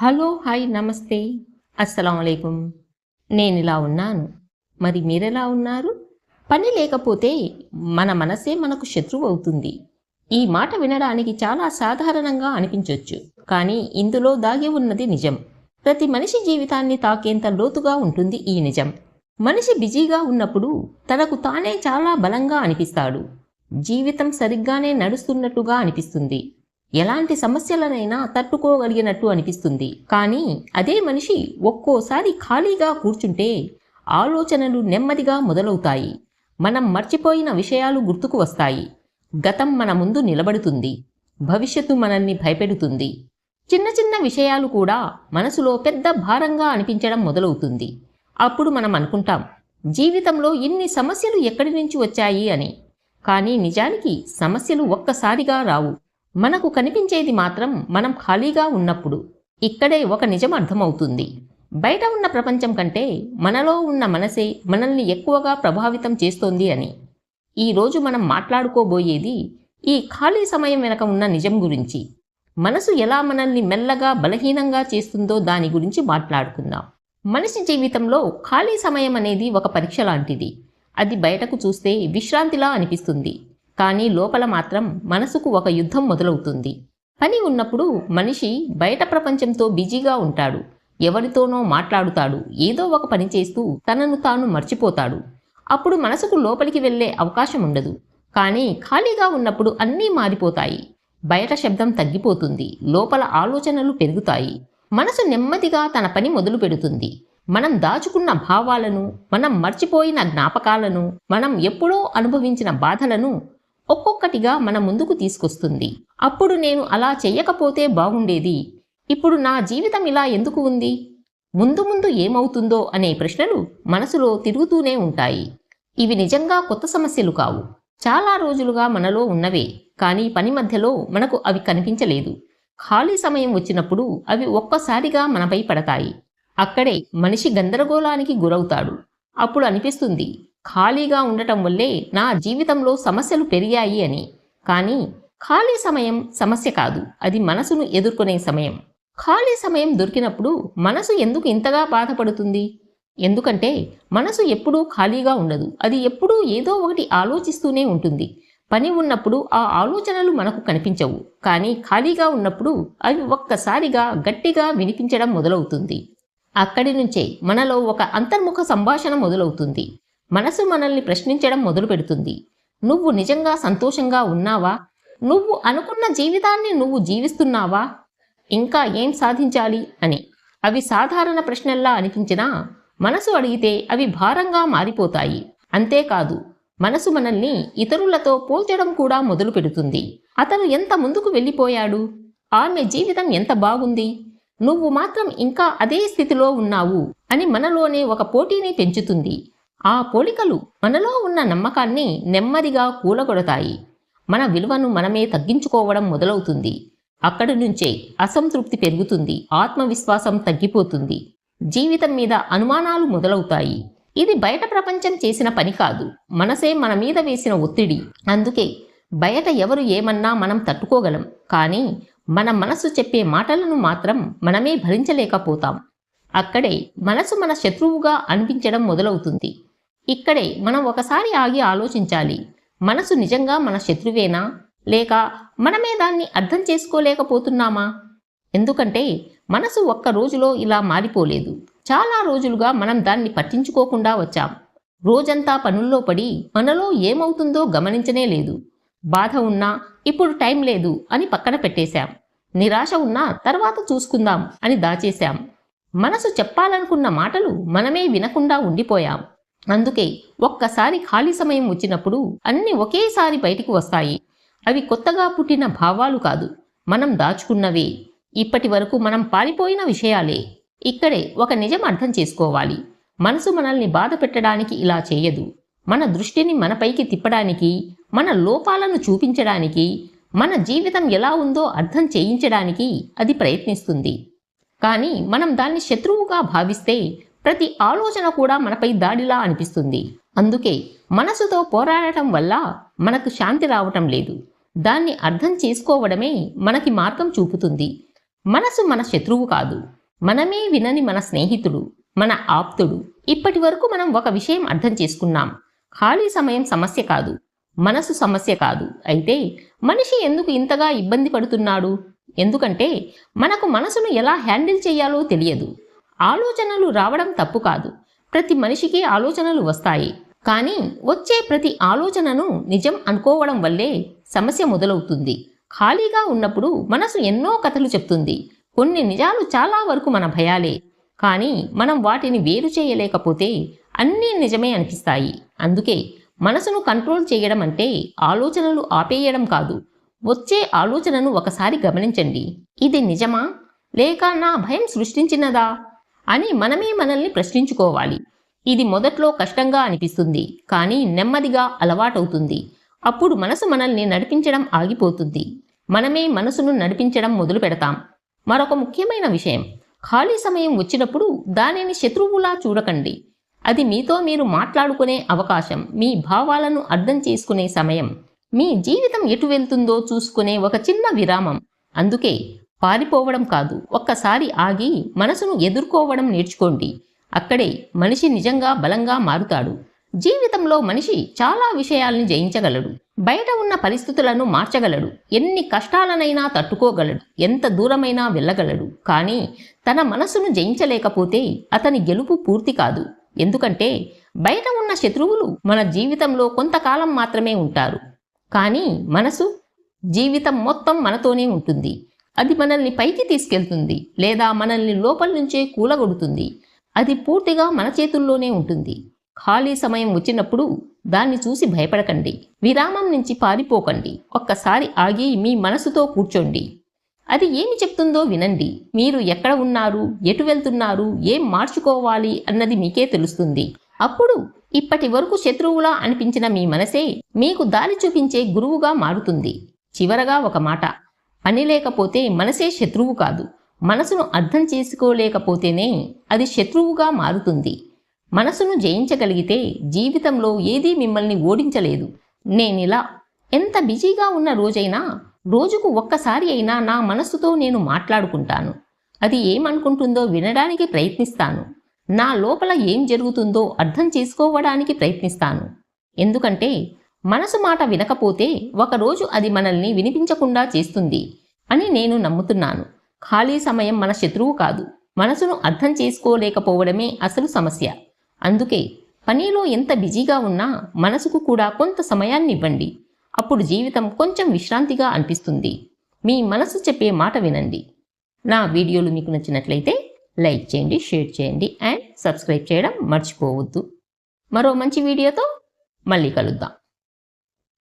Hello, hi, నమస్తే, అస్సలాముఅలైకుం. నేనిలా ఉన్నాను. మరి మీరెలా ఉన్నారు? పని లేకపోతే మన మనసే మనకు శత్రువు అవుతుంది. ఈ మాట వినడానికి చాలా సాధారణంగా అనిపించొచ్చు. కానీ ఇందులో దాగి ఉన్నది నిజం. ప్రతి మనిషి జీవితాన్ని తాకేంత లోతుగా ఉంటుంది ఈ నిజం. మనిషి బిజీగా ఉన్నప్పుడు తనకు తానే చాలా బలంగా అనిపిస్తాడు. జీవితం సరిగ్గానే నడుస్తున్నట్టుగా అనిపిస్తుంది. ఎలాంటి సమస్యలనైనా తట్టుకోగలిగినట్టు అనిపిస్తుంది. కానీ అదే మనిషి ఒక్కోసారి ఖాళీగా కూర్చుంటే ఆలోచనలు నెమ్మదిగా మొదలవుతాయి. మనం మర్చిపోయిన విషయాలు గుర్తుకు వస్తాయి. గతం మన ముందు నిలబడుతుంది. భవిష్యత్తు మనల్ని భయపెడుతుంది. చిన్న చిన్న విషయాలు కూడా మనసులో పెద్ద భారంగా అనిపించడం మొదలవుతుంది. అప్పుడు మనం అనుకుంటాం, జీవితంలో ఇన్ని సమస్యలు ఎక్కడి నుంచి వచ్చాయి అని. కానీ నిజానికి సమస్యలు ఒక్కసారిగా రావు. మనకు కనిపించేది మాత్రం మనం ఖాళీగా ఉన్నప్పుడు. ఇక్కడే ఒక నిజం అర్థమవుతుంది. బయట ఉన్న ప్రపంచం కంటే మనలో ఉన్న మనసే మనల్ని ఎక్కువగా ప్రభావితం చేస్తోంది అని. ఈరోజు మనం మాట్లాడుకోబోయేది ఈ ఖాళీ సమయం వెనక ఉన్న నిజం గురించి. మనసు ఎలా మనల్ని మెల్లగా బలహీనంగా చేస్తుందో దాని గురించి మాట్లాడుకుందాం. మనిషి జీవితంలో ఖాళీ సమయం అనేది ఒక పరీక్ష లాంటిది. అది బయటకు చూస్తే విశ్రాంతిలా అనిపిస్తుంది. కానీ లోపల మాత్రం మనసుకు ఒక యుద్ధం మొదలవుతుంది. పని ఉన్నప్పుడు మనిషి బయట ప్రపంచంతో బిజీగా ఉంటాడు. ఎవరితోనో మాట్లాడుతాడు. ఏదో ఒక పని చేస్తూ తనను తాను మర్చిపోతాడు. అప్పుడు మనసుకు లోపలికి వెళ్ళే అవకాశం ఉండదు. కానీ ఖాళీగా ఉన్నప్పుడు అన్నీ మారిపోతాయి. బయట శబ్దం తగ్గిపోతుంది. లోపల ఆలోచనలు పెరుగుతాయి. మనసు నెమ్మదిగా తన పని మొదలు పెడుతుంది. మనం దాచుకున్న భావాలను, మనం మర్చిపోయిన జ్ఞాపకాలను, మనం ఎప్పుడో అనుభవించిన బాధలను ఒక్కొక్కటిగా మన ముందుకు తీసుకొస్తుంది. అప్పుడు నేను అలా చెయ్యకపోతే బాగుండేది, ఇప్పుడు నా జీవితం ఇలా ఎందుకు ఉంది, ముందు ముందు ఏమవుతుందో అనే ప్రశ్నలు మనసులో తిరుగుతూనే ఉంటాయి. ఇవి నిజంగా కొత్త సమస్యలు కావు. చాలా రోజులుగా మనలో ఉన్నవే. కానీ పని మధ్యలో మనకు అవి కనిపించలేదు. ఖాళీ సమయం వచ్చినప్పుడు అవి ఒక్కసారిగా మనపై పడతాయి. అక్కడే మనిషి గందరగోళానికి గురవుతాడు. అప్పుడు అనిపిస్తుంది, ఖాళీగా ఉండటం వల్లే నా జీవితంలో సమస్యలు పెరిగాయి అని. కానీ ఖాళీ సమయం సమస్య కాదు, అది మనసును ఎదుర్కొనే సమయం. ఖాళీ సమయం దొరికినప్పుడు మనసు ఎందుకు ఇంతగా బాధపడుతుంది? ఎందుకంటే మనసు ఎప్పుడూ ఖాళీగా ఉండదు. అది ఎప్పుడూ ఏదో ఒకటి ఆలోచిస్తూనే ఉంటుంది. పని ఉన్నప్పుడు ఆ ఆలోచనలు మనకు కనిపించవు. కానీ ఖాళీగా ఉన్నప్పుడు అవి ఒక్కసారిగా గట్టిగా వినిపించడం మొదలవుతుంది. అక్కడి నుంచే మనలో ఒక అంతర్ముఖ సంభాషణ మొదలవుతుంది. మనసు మనల్ని ప్రశ్నించడం మొదలు పెడుతుంది. నువ్వు నిజంగా సంతోషంగా ఉన్నావా? నువ్వు అనుకున్న జీవితాన్ని నువ్వు జీవిస్తున్నావా? ఇంకా ఏం సాధించాలి అని. అవి సాధారణ ప్రశ్నల్లా అనిపించినా మనసు అడిగితే అవి భారంగా మారిపోతాయి. అంతేకాదు, మనసు మనల్ని ఇతరులతో పోల్చడం కూడా మొదలు పెడుతుంది. అతను ఎంత ముందుకు వెళ్ళిపోయాడు, ఆమె జీవితం ఎంత బాగుంది, నువ్వు మాత్రం ఇంకా అదే స్థితిలో ఉన్నావు అని మనలోనే ఒక పోటీని పెంచుతుంది. ఆ పోలికలు మనలో ఉన్న నమ్మకాన్ని నెమ్మదిగా కూలగొడతాయి. మన విలువను మనమే తగ్గించుకోవడం మొదలవుతుంది. అక్కడి నుంచే అసంతృప్తి పెరుగుతుంది. ఆత్మవిశ్వాసం తగ్గిపోతుంది. జీవితం మీద అనుమానాలు మొదలవుతాయి. ఇది బయట ప్రపంచం చేసిన పని కాదు, మనసే మన మీద వేసిన ఒత్తిడి. అందుకే బయట ఎవరు ఏమన్నా మనం తట్టుకోగలం. కానీ మన మనసు చెప్పే మాటలను మాత్రం మనమే భరించలేకపోతాం. అక్కడే మనసు మన శత్రువుగా అనిపించడం మొదలవుతుంది. ఇక్కడే మనం ఒకసారి ఆగి ఆలోచించాలి. మనసు నిజంగా మన శత్రువేనా, లేక మనమే దాన్ని అర్థం చేసుకోలేకపోతున్నామా? ఎందుకంటే మనసు ఒక్క రోజులో ఇలా మారిపోలేదు. చాలా రోజులుగా మనం దాన్ని పట్టించుకోకుండా వచ్చాం. రోజంతా పనుల్లో పడి మనలో ఏమవుతుందో గమనించనే లేదు. బాధ ఉన్నా ఇప్పుడు టైం లేదు అని పక్కన పెట్టేశాం. నిరాశ ఉన్నా తర్వాత చూసుకుందాం అని దాచేశాం. మనసు చెప్పాలనుకున్న మాటలు మనమే వినకుండా ఉండిపోయాం. అందుకే ఒక్కసారి ఖాళీ సమయం వచ్చినప్పుడు అన్నీ ఒకేసారి బయటికి వస్తాయి. అవి కొత్తగా పుట్టిన భావాలు కాదు, మనం దాచుకున్నవే. ఇప్పటి వరకు మనం పారిపోయిన విషయాలే. ఇక్కడే ఒక నిజం అర్థం చేసుకోవాలి. మనసు మనల్ని బాధ పెట్టడానికి ఇలా చేయదు. మన దృష్టిని మనపైకి తిప్పడానికి, మన లోపాలను చూపించడానికి, మన జీవితం ఎలా ఉందో అర్థం చేయించడానికి అది ప్రయత్నిస్తుంది. కానీ మనం దాన్ని శత్రువుగా భావిస్తే ప్రతి ఆలోచన కూడా మనపై దాడిలా అనిపిస్తుంది. అందుకే మనసుతో పోరాడటం వల్ల మనకు శాంతి రావటం లేదు. దాన్ని అర్థం చేసుకోవడమే మనకి మార్గం చూపుతుంది. మనసు మన శత్రువు కాదు, మనమే వినని మన స్నేహితుడు, మన ఆప్తుడు. ఇప్పటి వరకు మనం ఒక విషయం అర్థం చేసుకున్నాం. ఖాళీ సమయం సమస్య కాదు, మనసు సమస్య కాదు. అయితే మనిషి ఎందుకు ఇంతగా ఇబ్బంది పడుతున్నాడు? ఎందుకంటే మనకు మనసును ఎలా హ్యాండిల్ చేయాలో తెలియదు. ఆలోచనలు రావడం తప్పు కాదు, ప్రతి మనిషికి ఆలోచనలు వస్తాయి. కానీ వచ్చే ప్రతి ఆలోచనను నిజం అనుకోవడం వల్లే సమస్య మొదలవుతుంది. ఖాళీగా ఉన్నప్పుడు మనసు ఎన్నో కథలు చెప్తుంది. కొన్ని నిజాలు చాలా వరకు మన భయాలే. కానీ మనం వాటిని వేరు చేయలేకపోతే అన్నీ నిజమే అనిపిస్తాయి. అందుకే మనసును కంట్రోల్ చేయడం అంటే ఆలోచనలు ఆపేయడం కాదు. వచ్చే ఆలోచనను ఒకసారి గమనించండి. ఇది నిజమా, లేక నా భయం సృష్టించినదా అని మనమే మనల్ని ప్రశ్నించుకోవాలి. ఇది మొదట్లో కష్టంగా అనిపిస్తుంది, కానీ నెమ్మదిగా అలవాటవుతుంది. అప్పుడు మనసు మనల్ని నడిపించడం ఆగిపోతుంది. మనమే మనసును నడిపించడం మొదలు పెడతాం. మరొక ముఖ్యమైన విషయం, ఖాళీ సమయం వచ్చినప్పుడు దానిని శత్రువులా చూడకండి. అది మీతో మీరు మాట్లాడుకునే అవకాశం, మీ భావాలను అర్థం చేసుకునే సమయం, మీ జీవితం ఎటు వెళ్తుందో చూసుకునే ఒక చిన్న విరామం. అందుకే పారిపోవడం కాదు, ఒక్కసారి ఆగి మనసును ఎదుర్కోవడం నేర్చుకోండి. అక్కడే మనిషి నిజంగా బలంగా మారుతాడు. జీవితంలో మనిషి చాలా విషయాల్ని జయించగలడు, బయట ఉన్న పరిస్థితులను మార్చగలడు, ఎన్ని కష్టాలనైనా తట్టుకోగలడు, ఎంత దూరమైనా వెళ్ళగలడు. కానీ తన మనసును జయించలేకపోతే అతని గెలుపు పూర్తి కాదు. ఎందుకంటే బయట ఉన్న శత్రువులు మన జీవితంలో కొంతకాలం మాత్రమే ఉంటారు. కానీ మనసు జీవితం మొత్తం మనతోనే ఉంటుంది. అది మనల్ని పైకి తీసుకెళ్తుంది, లేదా మనల్ని లోపల నుంచే కూలగొడుతుంది. అది పూర్తిగా మన చేతుల్లోనే ఉంటుంది. ఖాళీ సమయం వచ్చినప్పుడు దాన్ని చూసి భయపడకండి, విరామం నుంచి పారిపోకండి. ఒక్కసారి ఆగి మీ మనసుతో కూర్చోండి. అది ఏమి చెప్తుందో వినండి. మీరు ఎక్కడ ఉన్నారు, ఎటు వెళ్తున్నారు, ఏం మార్చుకోవాలి అన్నది మీకే తెలుస్తుంది. అప్పుడు ఇప్పటి వరకు శత్రువులా అనిపించిన మీ మనసే మీకు దారి చూపించే గురువుగా మారుతుంది. చివరగా ఒక మాట, పని లేకపోతే మనసే శత్రువు కాదు, మనసును అర్థం చేసుకోలేకపోతేనే అది శత్రువుగా మారుతుంది. మనసును జయించగలిగితే జీవితంలో ఏదీ మిమ్మల్ని ఓడించలేదు. నేనిలా ఎంత బిజీగా ఉన్న రోజైనా రోజుకు ఒక్కసారి అయినా నా మనస్సుతో నేను మాట్లాడుకుంటాను. అది ఏమనుకుంటుందో వినడానికి ప్రయత్నిస్తాను. నా లోపల ఏం జరుగుతుందో అర్థం చేసుకోవడానికి ప్రయత్నిస్తాను. ఎందుకంటే మనసు మాట వినకపోతే ఒకరోజు అది మనల్ని వినిపించకుండా చేస్తుంది అని నేను నమ్ముతున్నాను. ఖాళీ సమయం మన శత్రువు కాదు, మనసును అర్థం చేసుకోలేకపోవడమే అసలు సమస్య. అందుకే పనిలో ఎంత బిజీగా ఉన్నా మనసుకు కూడా కొంత సమయాన్ని ఇవ్వండి. అప్పుడు జీవితం కొంచెం విశ్రాంతిగా అనిపిస్తుంది. మీ మనసు చెప్పే మాట వినండి. నా వీడియోలు మీకు నచ్చినట్లయితే లైక్ చేయండి, షేర్ చేయండి అండ్ సబ్స్క్రైబ్ చేయడం మర్చిపోవద్దు. మరో మంచి వీడియోతో మళ్ళీ కలుద్దాం.